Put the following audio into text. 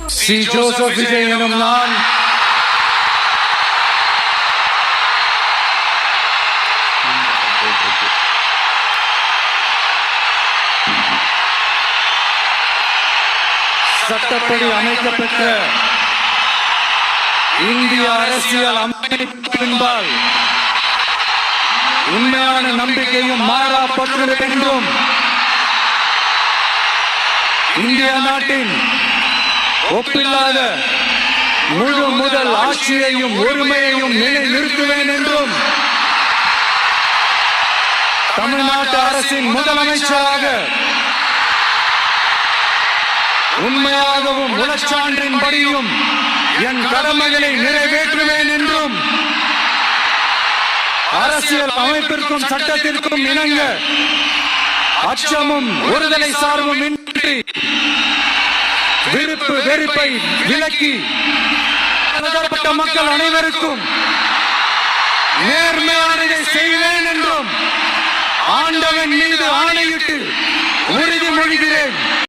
C. Joseph Vijay எனும் நான் சட்டப்படி அமைக்கப்பட்ட இந்திய அரசியல் அமைப்பின்பால் உண்மையான நம்பிக்கையும் மாறா பற்று என்றும் இந்திய நாட்டின் ஒப்பில்லாத முழு முதல் ஆட்சியையும் ஒருமையையும் நிலைநிறுத்துவேன் என்றும் தமிழ்நாட்டு அரசின் முதலமைச்சராக உண்மையாகவும் உளச்சான்றின்படியும் என் கடமைகளை நிறைவேற்றுவேன் என்றும் அரசியல் அமைப்பிற்கும் சட்டத்திற்கும் இணங்க அச்சமும் ஒருதலை சார்பும் இன்றி விருப்பு வெறுப்பை விலக்கி பலதரப்பட்ட மக்கள் அனைவருக்கும் நேர்மையானதை செய்வேன் என்றும் ஆண்டவன் மீது ஆணையிட்டு உறுதிமொழிகிறேன்.